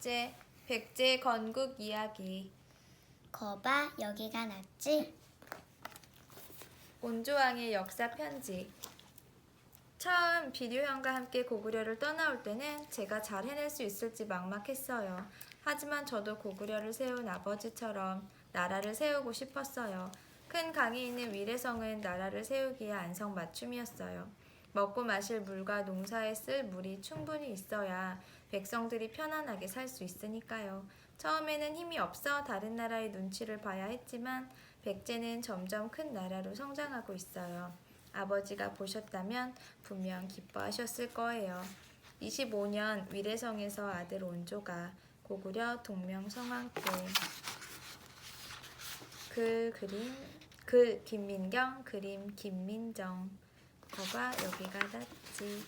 백제, 백제 건국 이야기. 거봐, 여기가 낫지? 온조왕의 역사 편지. 처음 비류형과 함께 고구려를 떠나올 때는 제가 잘 해낼 수 있을지 막막했어요. 하지만 저도 고구려를 세운 아버지처럼 나라를 세우고 싶었어요. 큰 강이 있는 위례성은 나라를 세우기에 안성맞춤이었어요. 먹고 마실 물과 농사에 쓸 물이 충분히 있어야 백성들이 편안하게 살 수 있으니까요. 처음에는 힘이 없어 다른 나라의 눈치를 봐야 했지만 백제는 점점 큰 나라로 성장하고 있어요. 아버지가 보셨다면 분명 기뻐하셨을 거예요. 25년 위례성에서 아들 온조가 고구려 동명성왕 때 글 김민경, 그림 김민정. 거봐, 여기가 낫지.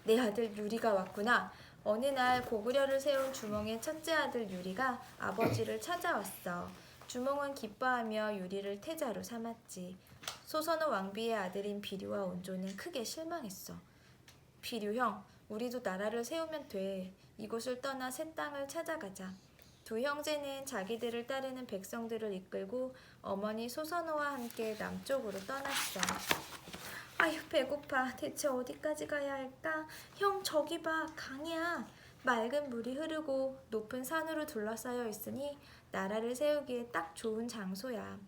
내 아들 유리가 왔구나. 어느 날 고구려를 세운 주몽의 첫째 아들 유리가 아버지를 찾아왔어. 주몽은 기뻐하며 유리를 태자로 삼았지. 소선호 왕비의 아들인 비류와 온조는 크게 실망했어. 비류 형, 우리도 나라를 세우면 돼. 이곳을 떠나 새 땅을 찾아가자. 두 형제는 자기들을 따르는 백성들을 이끌고 어머니 소선호와 함께 남쪽으로 떠났어. 아휴, 배고파. 대체 어디까지 가야 할까? 형, 저기 봐. 강이야. 맑은 물이 흐르고 높은 산으로 둘러싸여 있으니 나라를 세우기에 딱 좋은 장소야.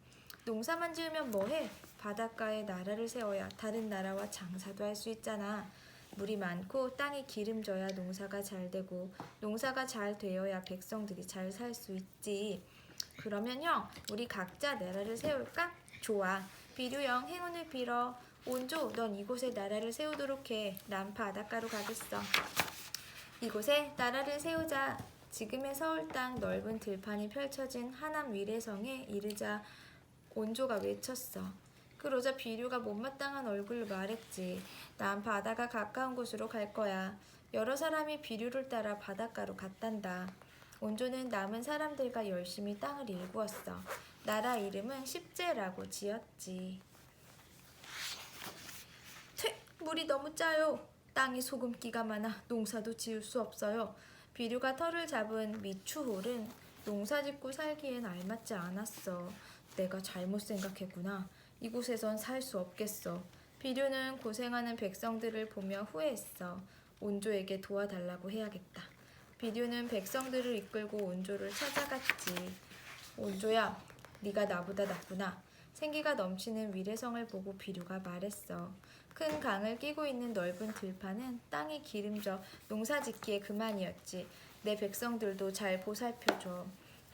농사만 지으면 뭐해? 바닷가에 나라를 세워야 다른 나라와 장사도 할 수 있잖아. 물이 많고 땅이 기름져야 농사가 잘 되고 농사가 잘 되어야 백성들이 잘 살 수 있지. 그러면 형, 우리 각자 나라를 세울까? 좋아. 비류 형, 행운을 빌어. 온조, 넌 이곳에 나라를 세우도록 해. 난 바닷가로 가겠어. 이곳에 나라를 세우자. 지금의 서울 땅 넓은 들판이 펼쳐진 하남 위례성에 이르자 온조가 외쳤어. 그러자 비류가 못마땅한 얼굴로 말했지. 난 바다가 가까운 곳으로 갈 거야. 여러 사람이 비류를 따라 바닷가로 갔단다. 온조는 남은 사람들과 열심히 땅을 일구었어. 나라 이름은 십제라고 지었지. 물이 너무 짜요. 땅이 소금기가 많아 농사도 지을 수 없어요. 비류가 터를 잡은 미추홀은 농사 짓고 살기엔 알맞지 않았어. 내가 잘못 생각했구나. 이곳에선 살 수 없겠어. 비류는 고생하는 백성들을 보며 후회했어. 온조에게 도와달라고 해야겠다. 비류는 백성들을 이끌고 온조를 찾아갔지. 온조야, 네가 나보다 낫구나. 생기가 넘치는 위례성을 보고 비류가 말했어. 큰 강을 끼고 있는 넓은 들판은 땅이 기름져 농사 짓기에 그만이었지. 내 백성들도 잘 보살펴줘.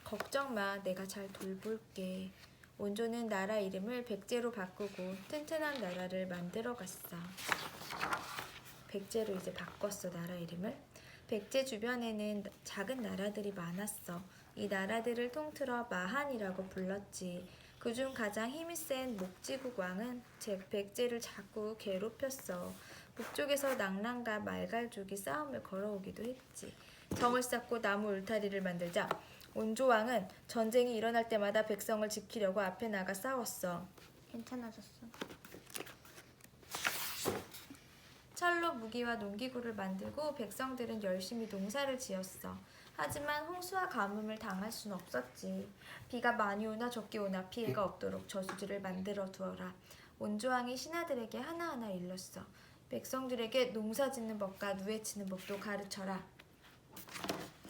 걱정 마, 내가 잘 돌볼게. 온조는 나라 이름을 백제로 바꾸고 튼튼한 나라를 만들어갔어. 백제로 이제 바꿨어, 나라 이름을. 백제 주변에는 작은 나라들이 많았어. 이 나라들을 통틀어 마한이라고 불렀지. 그중 가장 힘이 센 목지국 왕은 백제를 자꾸 괴롭혔어. 북쪽에서 낭랑과 말갈족이 싸움을 걸어오기도 했지. 정을 쌓고 나무 울타리를 만들자 온조 왕은 전쟁이 일어날 때마다 백성을 지키려고 앞에 나가 싸웠어. 괜찮아졌어. 철로 무기와 농기구를 만들고 백성들은 열심히 농사를 지었어. 하지만 홍수와 가뭄을 당할 순 없었지. 비가 많이 오나 적게 오나 피해가 없도록 저수지를 만들어 두어라. 온조왕이 신하들에게 하나하나 일렀어. 백성들에게 농사 짓는 법과 누에치는 법도 가르쳐라.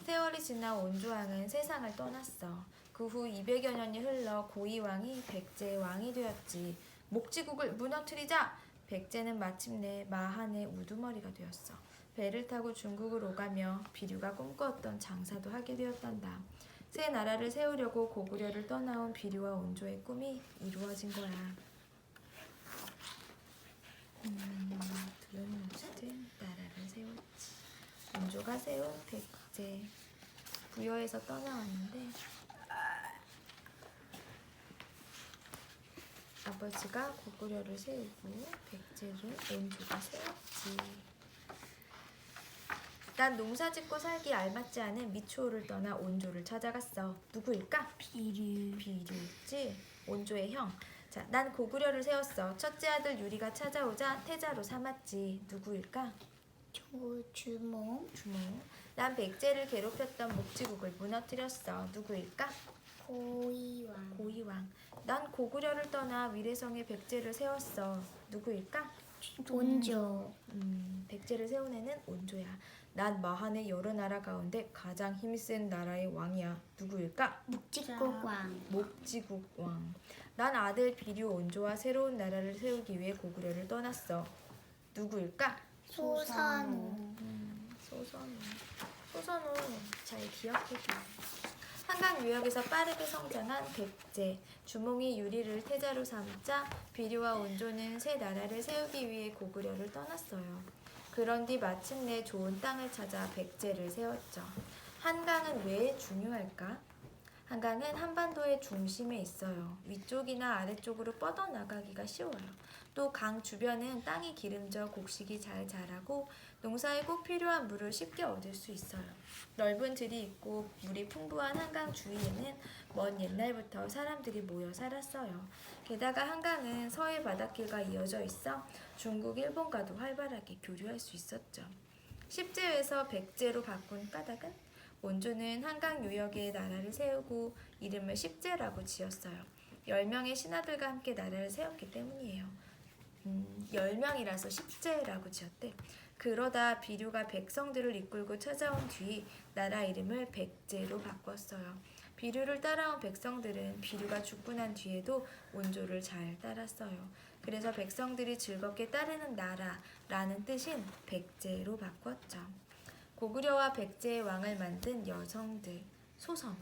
세월이 지나 온조왕은 세상을 떠났어. 그 후 200여 년이 흘러 고이왕이 백제의 왕이 되었지. 목지국을 무너뜨리자! 백제는 마침내 마한의 우두머리가 되었어. 배를 타고 중국을 오가며 비류가 꿈꾸었던 장사도 하게 되었단다. 새 나라를 세우려고 고구려를 떠나온 비류와 온조의 꿈이 이루어진 거야. 둘은 어쨌든 나라를 세웠지. 온조가 세운 백제. 부여에서 떠나왔는데 아버지가 고구려를 세우고 백제를 온조가 세웠지. 난 농사 짓고 살기 알맞지 않은 미추홀을 떠나 온조를 찾아갔어. 누구일까? 비류지. 온조의 형. 자, 난 고구려를 세웠어. 첫째 아들 유리가 찾아오자 태자로 삼았지. 누구일까? 주몽. 주몽. 난 백제를 괴롭혔던 목지국을 무너뜨렸어. 누구일까? 고이왕. 고이왕. 난 고구려를 떠나 위례성에 백제를 세웠어. 누구일까? 온조. 백제를 세운 애는 온조야. 난 마한의 여러 나라 가운데 가장 힘센 나라의 왕이야. 누구일까? 묵직국왕. 목지국 왕. 난 아들 비류 온조와 새로운 나라를 세우기 위해 고구려를 떠났어. 누구일까? 소선우. 소선우. 소선우 잘 기억해줘. 한강 유역에서 빠르게 성장한 백제. 주몽이 유리를 태자로 삼자 비류와 온조는 새 나라를 세우기 위해 고구려를 떠났어요. 그런 뒤 마침내 좋은 땅을 찾아 백제를 세웠죠. 한강은 왜 중요할까? 한강은 한반도의 중심에 있어요. 위쪽이나 아래쪽으로 뻗어나가기가 쉬워요. 또 강 주변은 땅이 기름져 곡식이 잘 자라고 농사에 꼭 필요한 물을 쉽게 얻을 수 있어요. 넓은 들이 있고 물이 풍부한 한강 주위에는 먼 옛날부터 사람들이 모여 살았어요. 게다가 한강은 서해 바닷길과 이어져 있어 중국, 일본과도 활발하게 교류할 수 있었죠. 십제에서 백제로 바꾼 까닭은 온조는 한강 유역에 나라를 세우고 이름을 십제라고 지었어요. 10명의 신하들과 함께 나라를 세웠기 때문이에요. 10명이라서 십제라고 지었대. 그러다 비류가 백성들을 이끌고 찾아온 뒤 나라 이름을 백제로 바꿨어요. 비류를 따라온 백성들은 비류가 죽고 난 뒤에도 온조를 잘 따랐어요. 그래서 백성들이 즐겁게 따르는 나라라는 뜻인 백제로 바꿨죠. 고구려와 백제의 왕을 만든 여성들, 소선우.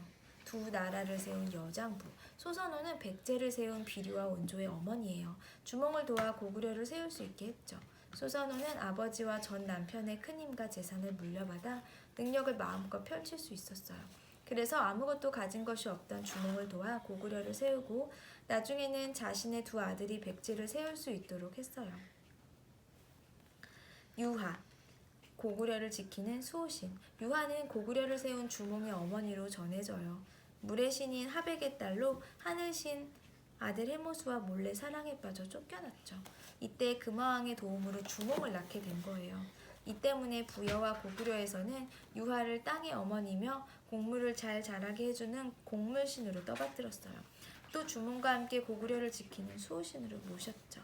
두 나라를 세운 여장부. 소선우는 백제를 세운 비류와 온조의 어머니예요. 주몽을 도와 고구려를 세울 수 있게 했죠. 소선우는 아버지와 전 남편의 큰 힘과 재산을 물려받아 능력을 마음껏 펼칠 수 있었어요. 그래서 아무것도 가진 것이 없던 주몽을 도와 고구려를 세우고 나중에는 자신의 두 아들이 백제를 세울 수 있도록 했어요. 유하. 고구려를 지키는 수호신. 유하는 고구려를 세운 주몽의 어머니로 전해져요. 물의 신인 하백의 딸로 하늘신 아들 해모수와 몰래 사랑에 빠져 쫓겨났죠. 이때 금화왕의 도움으로 주몽을 낳게 된 거예요. 이 때문에 부여와 고구려에서는 유하를 땅의 어머니며 곡물을 잘 자라게 해주는 곡물신으로 떠받들었어요. 또 주몽과 함께 고구려를 지키는 수호신으로 모셨죠.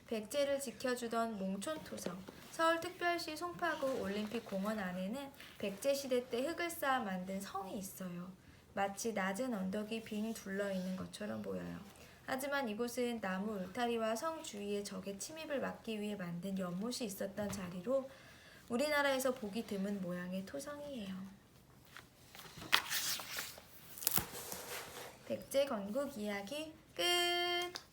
백제를 지켜주던 몽촌토성. 서울특별시 송파구 올림픽공원 안에는 백제시대 때 흙을 쌓아 만든 성이 있어요. 마치 낮은 언덕이 빙 둘러있는 것처럼 보여요. 하지만 이곳은 나무 울타리와 성 주위의 적의 침입을 막기 위해 만든 연못이 있었던 자리로 우리나라에서 보기 드문 모양의 토성이에요. 백제 건국 이야기 끝!